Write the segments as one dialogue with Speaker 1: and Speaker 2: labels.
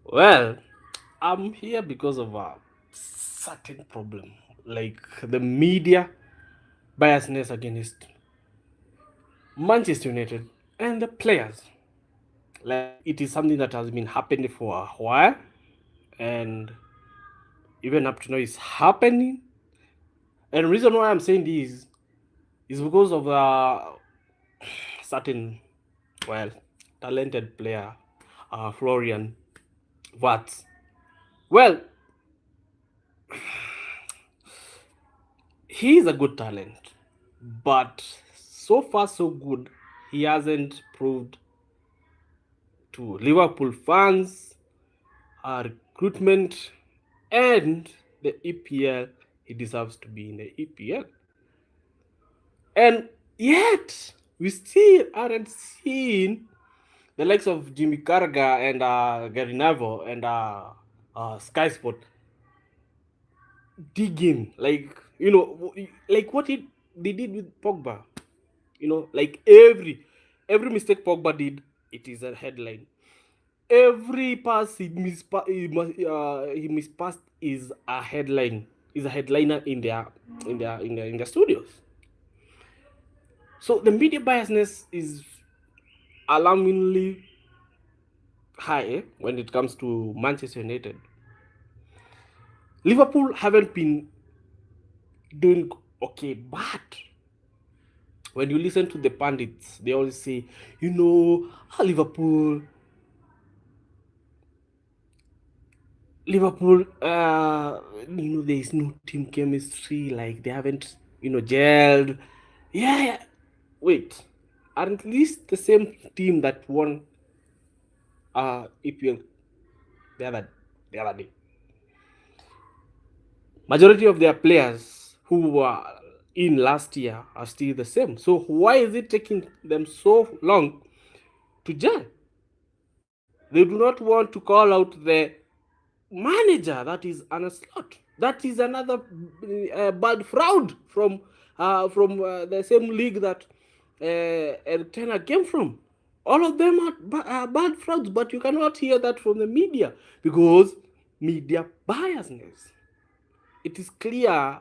Speaker 1: Well, I'm here because of a certain problem, like the media biasness against Manchester United and the players. Like it is something that has been happening for a while, and even up to now is happening. And the reason why I'm saying this is because of a certain, well, talented player, Florian Watts. Well, he is a good talent, but so far so good. He hasn't proved to Liverpool fans, recruitment, and the EPL. He deserves to be in the EPL, and yet we still aren't seeing the likes of Jimmy Carragher and Gary Neville and Sky Sport digging, like like what they did with Pogba. Like every mistake Pogba did, it is a headline. Every pass he mispassed is a headline. Is a headliner in their studios. So the media biasness is alarmingly high when it comes to Manchester United. Liverpool haven't been doing okay, but when you listen to the pundits, they always say, Liverpool, Liverpool, there is no team chemistry. Like they haven't, gelled. Yeah, yeah. Wait, aren't at least the same team that won EPL the other the other day? Majority of their players who were in last year are still the same. So why is it taking them so long to gel? They do not want to call out the manager that is on a slot. That is another bad fraud from the same league that Eric Ten came from. All of them are bad frauds, but you cannot hear that from the media because media biasness. It is clear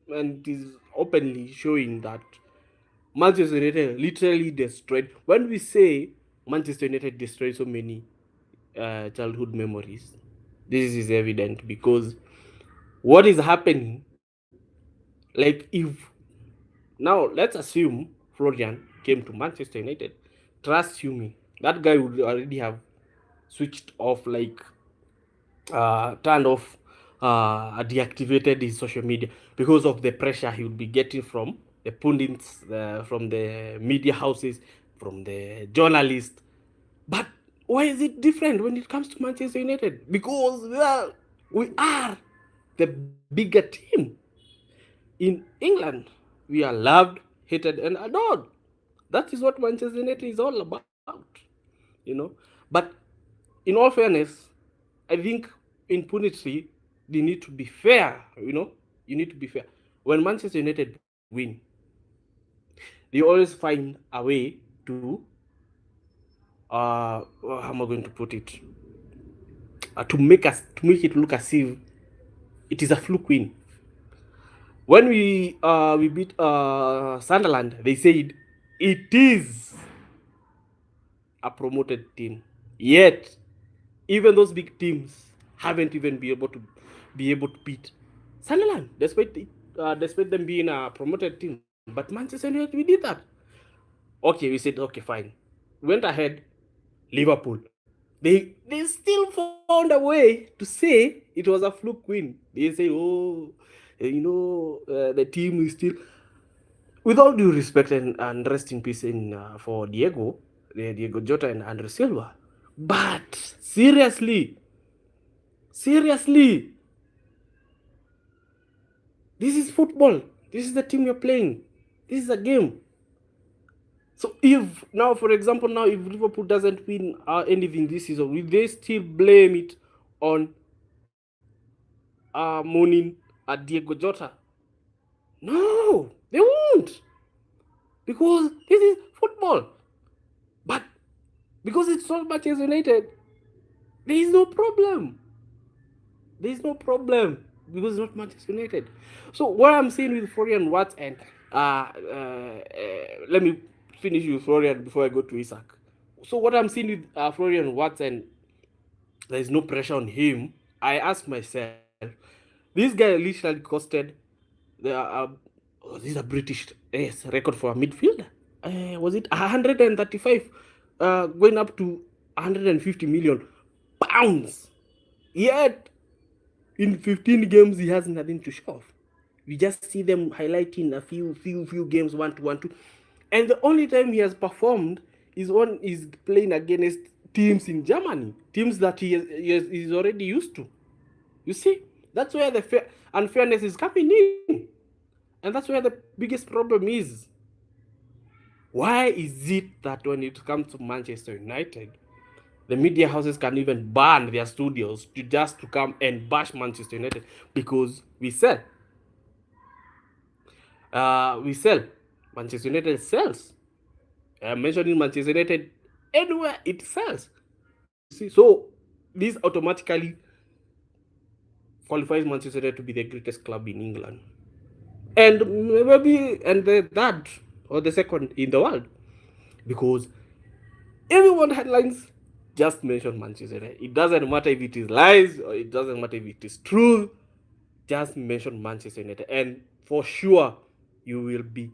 Speaker 1: and it is openly showing that Manchester United literally destroyed. When we say Manchester United destroyed so many childhood memories, this is evident because what is happening, like if now let's assume Florian came to Manchester United, trust you me, that guy would already have switched off, like turned off, deactivated his social media because of the pressure he would be getting from the pundits, from the media houses, from the journalists. But why is it different when it comes to Manchester United? Because we are the bigger team in England. We are loved, hated, and adored. That is what Manchester United is all about, you know. But in all fairness, I think in punditry, they need to be fair, You need to be fair. When Manchester United win, they always find a way to, how am I going to put it? To make it look as if it is a fluke win. When we beat Sunderland, they said it is a promoted team. Yet, even those big teams haven't even be able to beat Sunderland, despite them being a promoted team. But Manchester United, we did that. Okay, we said okay, fine. We went ahead. Liverpool, they still found a way to say it was a fluke win. They say, oh, the team is still. With all due respect and rest in peace for Diego Jota and Andre Silva. But seriously, this is football. This is the team you're playing. This is a game. So if now, for example, now if Liverpool doesn't win anything this season, will they still blame it on mourning at Diego Jota? No, they won't, because this is football. But because it's not Manchester United, There is no problem. There is no problem because it's not Manchester United. So what I'm saying with Florian Watts and let me finish with Florian before I go to Isaac. So what I'm seeing with Florian Watts and there is no pressure on him. I ask myself, this guy literally costed the this is a British record for a midfielder. Was it 135 going up to 150 million pounds? Yet in 15 games he has nothing to show off. We just see them highlighting a few games, one to one two, and the only time he has performed is when he's playing against teams in Germany, teams that he's already used to. You see, that's where the unfairness is coming in, and that's where the biggest problem is. Why is it that when it comes to Manchester United, the media houses can even ban their studios to come and bash Manchester United because we sell. We sell. Manchester United sells. I'm mentioning Manchester United anywhere it sells. You see, so this automatically qualifies Manchester United to be the greatest club in England, and maybe and the third or the second in the world, because everyone headlines just mention Manchester United. It doesn't matter if it is lies or it doesn't matter if it is truth. Just mention Manchester United, and for sure you will be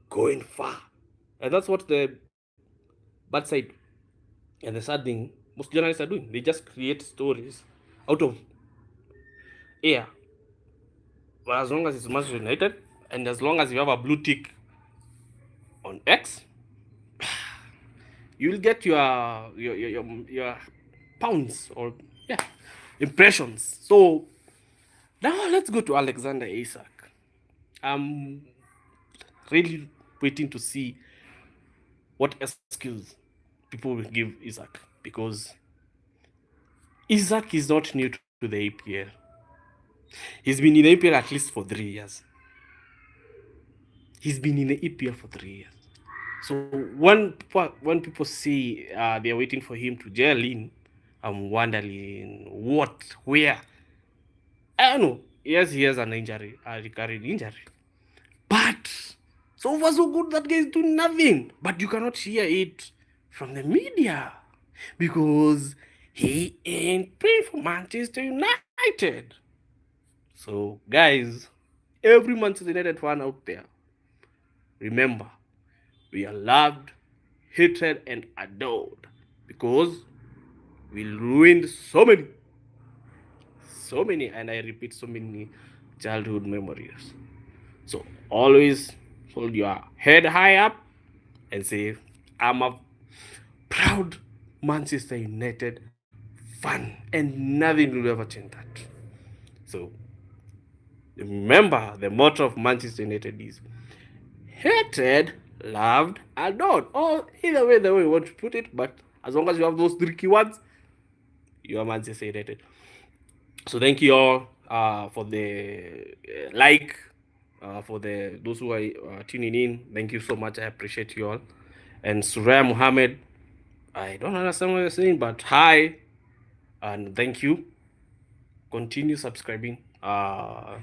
Speaker 1: going far. And that's what the bad side and the sad thing most journalists are doing. They just create stories out of air. But as long as it's Manchester United, and as long as you have a blue tick on X, you will get your pounds or yeah impressions. So now let's go to Alexander Isak. I'm really waiting to see what excuse people will give Isak, because Isak is not new to the APL. He's been in the APL at least for 3 years. He's been in the EPL for 3 years. So when people say they're waiting for him to gel in, I'm wondering where. I don't know. Yes, he has an injury, a recurring injury. But so far so good, that guy is doing nothing. But you cannot hear it from the media because he ain't playing for Manchester United. So guys, every Manchester United fan out there, remember, we are loved, hated, and adored because we ruined so many, and I repeat, so many childhood memories. So always hold your head high up and say, I'm a proud Manchester United fan, and nothing will ever change that. So remember, the motto of Manchester United is hated, loved, adored. Or either way, the way you want to put it, but as long as you have those three keywords, you are Manchester United. So thank you all for the for those who are tuning in. Thank you so much. I appreciate you all. And Suraya Muhammad, I don't understand what you're saying, but hi and thank you. Continue subscribing and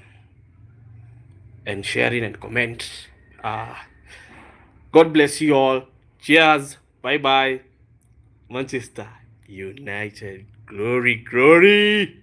Speaker 1: sharing and comment. God bless you all. Cheers. Bye bye. Manchester United. Glory, glory.